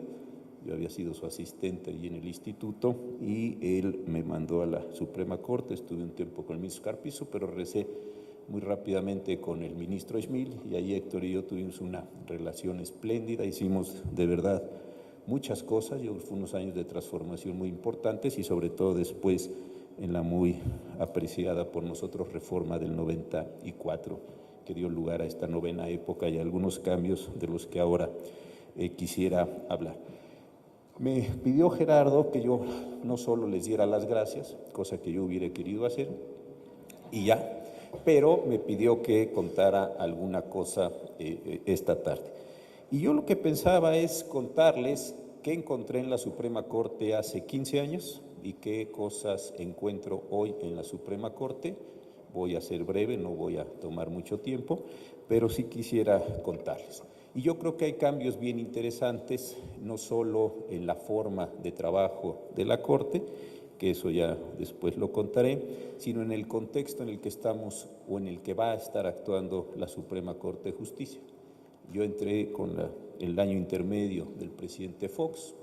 yo había sido su asistente allí en el instituto y él me mandó a la Suprema Corte, estuve un tiempo con el ministro Carpizo, pero regresé muy rápidamente con el ministro Schmil y ahí Héctor y yo tuvimos una relación espléndida, hicimos de verdad muchas cosas, fue unos años de transformación muy importantes y sobre todo después en la muy apreciada por nosotros reforma del 94, que dio lugar a esta novena época y algunos cambios de los que ahora quisiera hablar. Me pidió Gerardo que yo no solo les diera las gracias, cosa que yo hubiera querido hacer, y ya, pero me pidió que contara alguna cosa esta tarde. Y yo lo que pensaba es contarles qué encontré en la Suprema Corte hace 15 años y qué cosas encuentro hoy en la Suprema Corte. Voy a ser breve, no voy a tomar mucho tiempo, pero sí quisiera contarles. Y yo creo que hay cambios bien interesantes, no solo en la forma de trabajo de la Corte, que eso ya después lo contaré, sino en el contexto en el que estamos o en el que va a estar actuando la Suprema Corte de Justicia. Yo entré con el año intermedio del presidente Fox,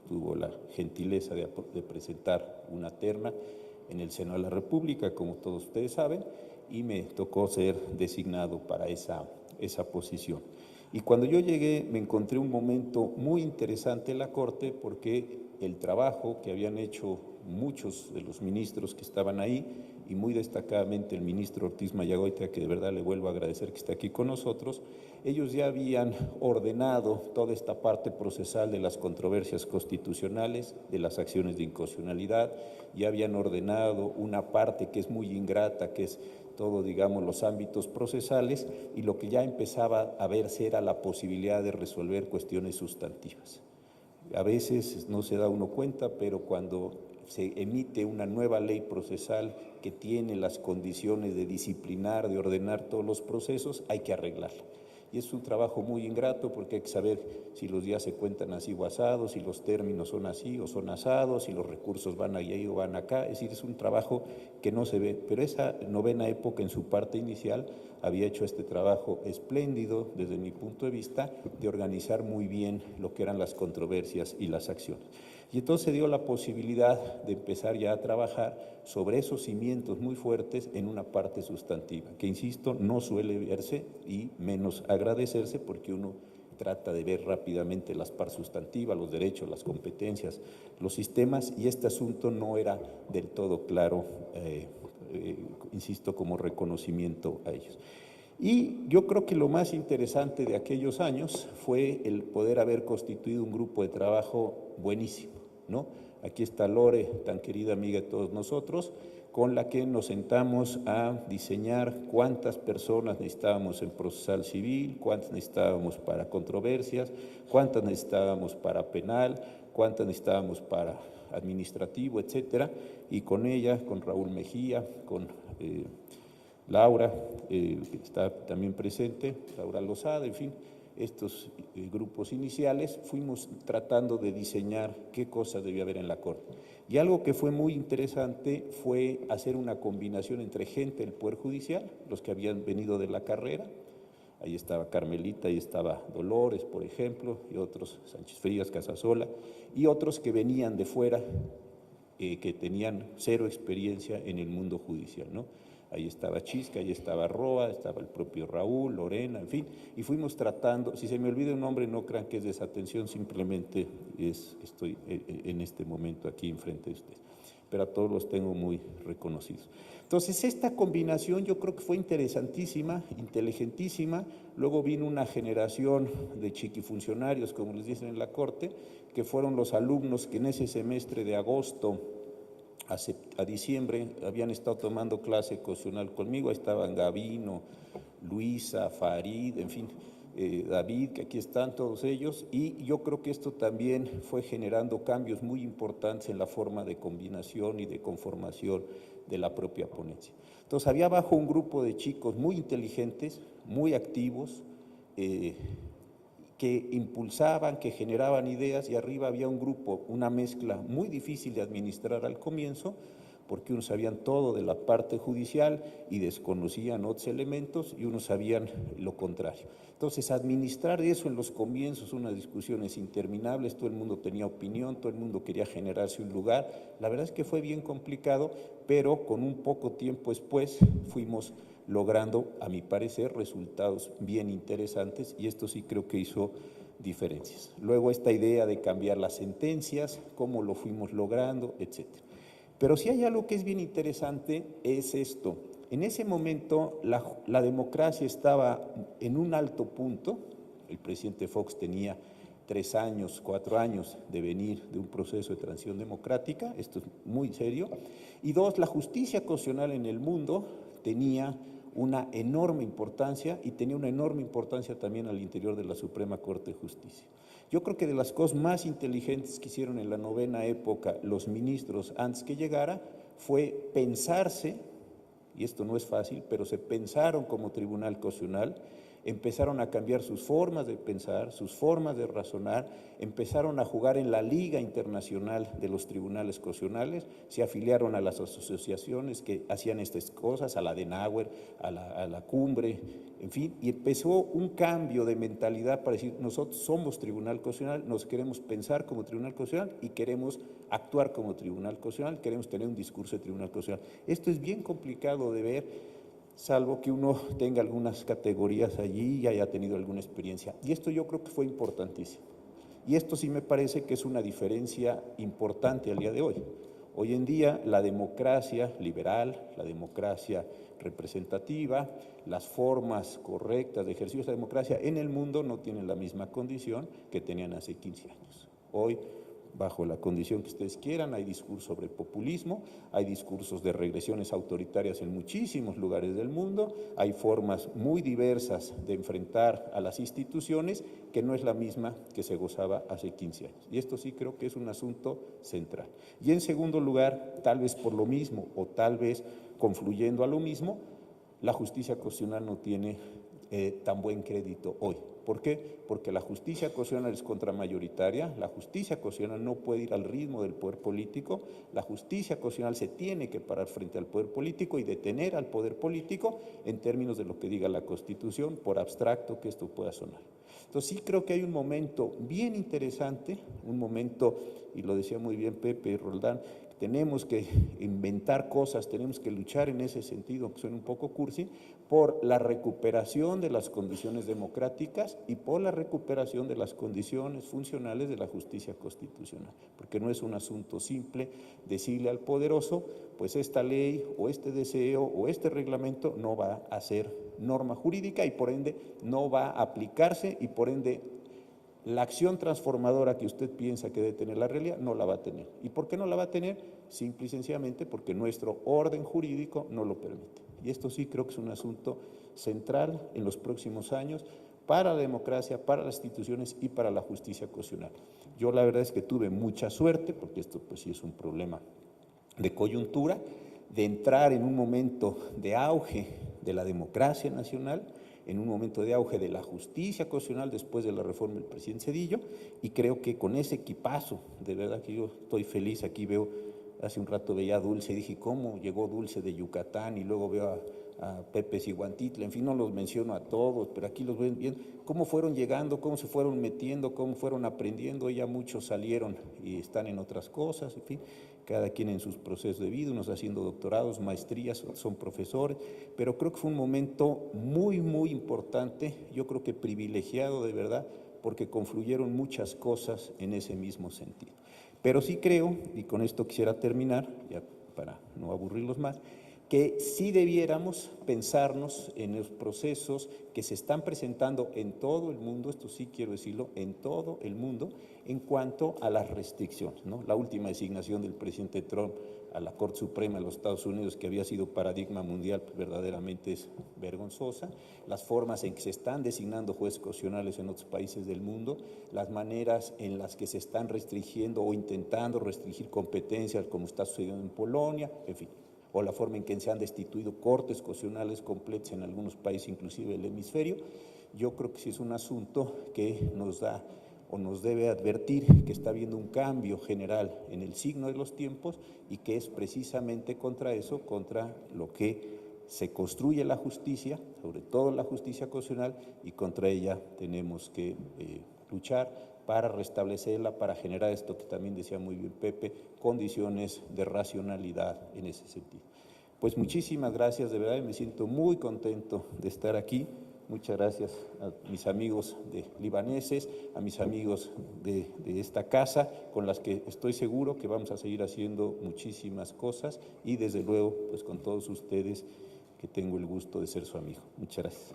tuvo la gentileza de presentar una terna en el Senado de la República, como todos ustedes saben, y me tocó ser designado para esa posición. Y cuando yo llegué me encontré un momento muy interesante en la Corte porque el trabajo que habían hecho muchos de los ministros que estaban ahí y muy destacadamente el ministro Ortiz Mayagoitia, que de verdad le vuelvo a agradecer que esté aquí con nosotros, ellos ya habían ordenado toda esta parte procesal de las controversias constitucionales, de las acciones de inconstitucionalidad, ya habían ordenado una parte que es muy ingrata, que es todo, digamos, los ámbitos procesales, y lo que ya empezaba a verse era la posibilidad de resolver cuestiones sustantivas. A veces no se da uno cuenta, pero cuando se emite una nueva ley procesal que tiene las condiciones de disciplinar, de ordenar todos los procesos, hay que arreglarla. Y es un trabajo muy ingrato porque hay que saber si los días se cuentan así o asados, si los términos son así o son asados, si los recursos van allá o van acá. Es decir, es un trabajo que no se ve. Pero esa novena época en su parte inicial había hecho este trabajo espléndido desde mi punto de vista de organizar muy bien lo que eran las controversias y las acciones. Y entonces se dio la posibilidad de empezar ya a trabajar sobre esos cimientos muy fuertes en una parte sustantiva, que insisto, no suele verse y menos agradecerse, porque uno trata de ver rápidamente las partes sustantivas, los derechos, las competencias, los sistemas, y este asunto no era del todo claro, insisto, como reconocimiento a ellos. Y yo creo que lo más interesante de aquellos años fue el poder haber constituido un grupo de trabajo buenísimo, ¿no? Aquí está Lore, tan querida amiga de todos nosotros, con la que nos sentamos a diseñar cuántas personas necesitábamos en procesal civil, cuántas necesitábamos para controversias, cuántas necesitábamos para penal, cuántas necesitábamos para administrativo, etcétera. Y con ella, con Raúl Mejía, con Laura, que está también presente, Laura Lozada, en fin, estos grupos iniciales, fuimos tratando de diseñar qué cosas debía haber en la Corte. Y algo que fue muy interesante fue hacer una combinación entre gente del Poder Judicial, los que habían venido de la carrera, ahí estaba Carmelita, ahí estaba Dolores, por ejemplo, y otros, Sánchez Frías, Casasola, y otros que venían de fuera, que tenían cero experiencia en el mundo judicial, ¿no? Ahí estaba Chisca, ahí estaba Roa, estaba el propio Raúl, Lorena, en fin, y fuimos tratando. Si se me olvida un nombre, no crean que es desatención, simplemente estoy en este momento aquí enfrente de ustedes, pero a todos los tengo muy reconocidos. Entonces, esta combinación yo creo que fue interesantísima, inteligentísima. Luego vino una generación de chiquifuncionarios, como les dicen en la Corte, que fueron los alumnos que en ese semestre de agosto a diciembre habían estado tomando clase constitucional conmigo. Ahí estaban Gavino, Luisa, Farid, en fin, David, que aquí están todos ellos, y yo creo que esto también fue generando cambios muy importantes en la forma de combinación y de conformación de la propia ponencia. Entonces había abajo un grupo de chicos muy inteligentes, muy activos, que impulsaban, que generaban ideas, y arriba había un grupo, una mezcla muy difícil de administrar al comienzo, porque unos sabían todo de la parte judicial y desconocían otros elementos, y unos sabían lo contrario. Entonces, administrar eso en los comienzos, unas discusiones interminables, todo el mundo tenía opinión, todo el mundo quería generarse un lugar. La verdad es que fue bien complicado, pero con un poco tiempo después fuimos logrando, a mi parecer, resultados bien interesantes, y esto sí creo que hizo diferencias. Luego esta idea de cambiar las sentencias, cómo lo fuimos logrando, etcétera. Pero si hay algo que es bien interesante, es esto. En ese momento la democracia estaba en un alto punto. El presidente Fox tenía 3 años, 4 años de venir de un proceso de transición democrática, esto es muy serio. Y 2, la justicia constitucional en el mundo tenía una enorme importancia, y tenía una enorme importancia también al interior de la Suprema Corte de Justicia. Yo creo que de las cosas más inteligentes que hicieron en la novena época los ministros antes que llegara fue pensarse, y esto no es fácil, pero se pensaron como Tribunal Constitucional, empezaron a cambiar sus formas de pensar, sus formas de razonar, empezaron a jugar en la Liga Internacional de los Tribunales Constitucionales, se afiliaron a las asociaciones que hacían estas cosas, a la Adenauer, a la Cumbre, en fin, y empezó un cambio de mentalidad para decir, nosotros somos Tribunal Constitucional, nos queremos pensar como Tribunal Constitucional y queremos actuar como Tribunal Constitucional, queremos tener un discurso de Tribunal Constitucional. Esto es bien complicado de ver, salvo que uno tenga algunas categorías allí y haya tenido alguna experiencia. Y esto yo creo que fue importantísimo. Y esto sí me parece que es una diferencia importante al día de hoy. Hoy en día la democracia liberal, la democracia representativa, las formas correctas de ejercicio de esa democracia en el mundo no tienen la misma condición que tenían hace 15 años. Hoy, bajo la condición que ustedes quieran, hay discursos sobre populismo, hay discursos de regresiones autoritarias en muchísimos lugares del mundo, hay formas muy diversas de enfrentar a las instituciones que no es la misma que se gozaba hace 15 años. Y esto sí creo que es un asunto central. Y en segundo lugar, tal vez por lo mismo o tal vez confluyendo a lo mismo, la justicia constitucional no tiene tan buen crédito hoy. ¿Por qué? Porque la justicia constitucional es contramayoritaria, la justicia constitucional no puede ir al ritmo del poder político, la justicia constitucional se tiene que parar frente al poder político y detener al poder político en términos de lo que diga la Constitución, por abstracto que esto pueda sonar. Entonces sí creo que hay un momento bien interesante, un momento, y lo decía muy bien Pepe y Roldán, tenemos que inventar cosas, tenemos que luchar en ese sentido, que suena un poco cursi, por la recuperación de las condiciones democráticas y por la recuperación de las condiciones funcionales de la justicia constitucional, porque no es un asunto simple decirle al poderoso, pues esta ley o este deseo o este reglamento no va a ser norma jurídica y por ende no va a aplicarse y por ende la acción transformadora que usted piensa que debe tener la realidad no la va a tener. ¿Y por qué no la va a tener? Simple y sencillamente porque nuestro orden jurídico no lo permite. Y esto sí creo que es un asunto central en los próximos años para la democracia, para las instituciones y para la justicia constitucional. Yo la verdad es que tuve mucha suerte, porque esto pues sí es un problema de coyuntura, de entrar en un momento de auge de la democracia nacional, en un momento de auge de la justicia constitucional después de la reforma del presidente Zedillo, y creo que con ese equipazo, de verdad que yo estoy feliz, aquí veo, hace un rato veía a Dulce y dije, ¿cómo llegó Dulce de Yucatán? Y luego veo a Pepe Siguantitla, en fin, no los menciono a todos, pero aquí los ven bien, cómo fueron llegando, cómo se fueron metiendo, cómo fueron aprendiendo, ya muchos salieron y están en otras cosas, en fin, cada quien en sus procesos de vida, unos haciendo doctorados, maestrías, son profesores, pero creo que fue un momento muy, muy importante, yo creo que privilegiado de verdad, porque confluyeron muchas cosas en ese mismo sentido. Pero sí creo, y con esto quisiera terminar, ya para no aburrirlos más, que sí debiéramos pensarnos en los procesos que se están presentando en todo el mundo, esto sí quiero decirlo, en todo el mundo, en cuanto a las restricciones, ¿no? La última designación del presidente Trump a la Corte Suprema de los Estados Unidos, que había sido paradigma mundial, pues verdaderamente es vergonzosa, las formas en que se están designando jueces constitucionales en otros países del mundo, las maneras en las que se están restringiendo o intentando restringir competencias, como está sucediendo en Polonia, en fin, o la forma en que se han destituido cortes constitucionales completas en algunos países, inclusive el hemisferio, yo creo que sí es un asunto que nos da o nos debe advertir que está habiendo un cambio general en el signo de los tiempos y que es precisamente contra eso, contra lo que se construye la justicia, sobre todo la justicia constitucional, y contra ella tenemos que luchar para restablecerla, para generar esto que también decía muy bien Pepe, condiciones de racionalidad en ese sentido. Pues muchísimas gracias, de verdad, me siento muy contento de estar aquí. Muchas gracias a mis amigos libaneses, a mis amigos de esta casa, con las que estoy seguro que vamos a seguir haciendo muchísimas cosas y desde luego pues con todos ustedes que tengo el gusto de ser su amigo. Muchas gracias.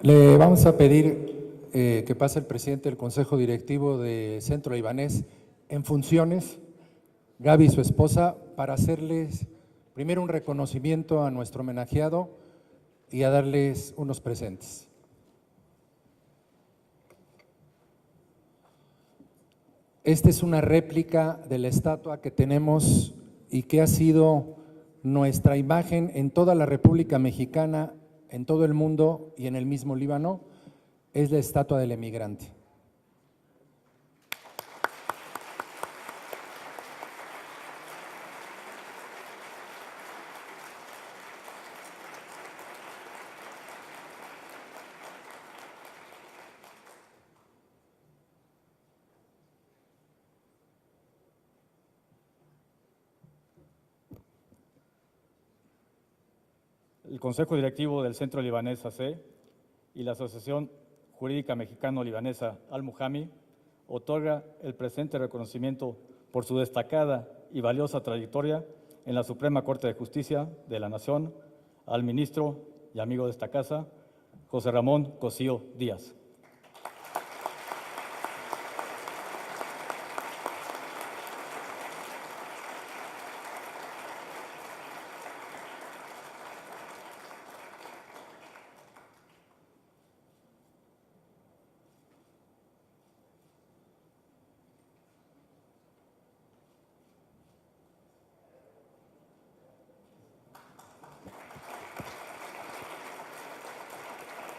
Le vamos a pedir que pase el presidente del Consejo Directivo de Centro Libanés en funciones, Gaby y su esposa, para hacerles primero un reconocimiento a nuestro homenajeado y a darles unos presentes. Esta es una réplica de la estatua que tenemos y que ha sido nuestra imagen en toda la República Mexicana, en todo el mundo y en el mismo Líbano, es la estatua del emigrante. El Consejo Directivo del Centro Libanés AC y la Asociación Jurídica Mexicano-Libanesa Al-Muhami otorga el presente reconocimiento por su destacada y valiosa trayectoria en la Suprema Corte de Justicia de la Nación al ministro y amigo de esta casa, José Ramón Cosío Díaz.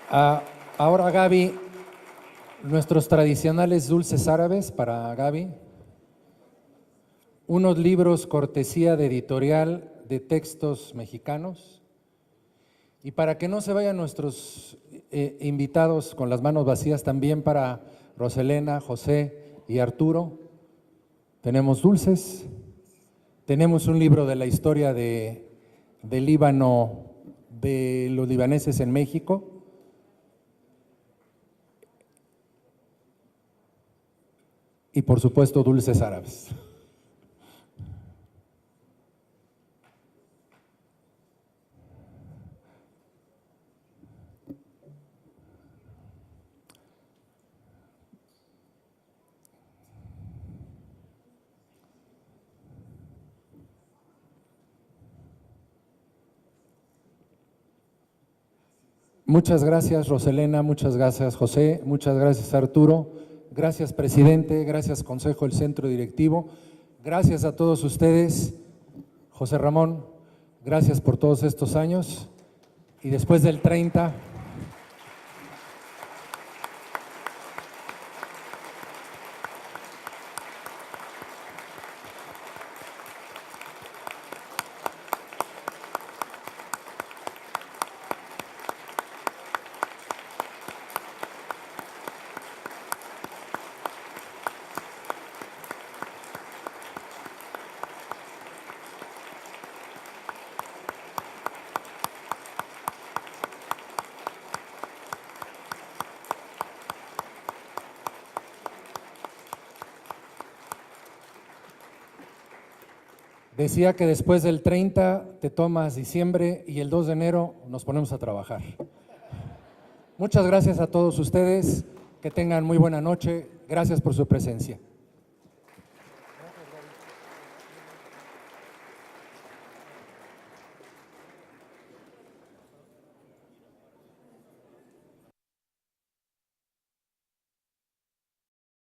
Ahora Gaby, nuestros tradicionales dulces árabes para Gaby. Unos libros cortesía de editorial de textos mexicanos. Y para que no se vayan nuestros invitados con las manos vacías, también para Roselena, José y Arturo, tenemos dulces, tenemos un libro de la historia del Líbano, de los libaneses en México. Y por supuesto dulces árabes. Muchas gracias, Roselena, muchas gracias, José, muchas gracias, Arturo, gracias, presidente, gracias, Consejo del Centro Directivo, gracias a todos ustedes, José Ramón, gracias por todos estos años, y después del 30… Decía que después del 30 te tomas diciembre y el 2 de enero nos ponemos a trabajar. Muchas gracias a todos ustedes, que tengan muy buena noche, gracias por su presencia.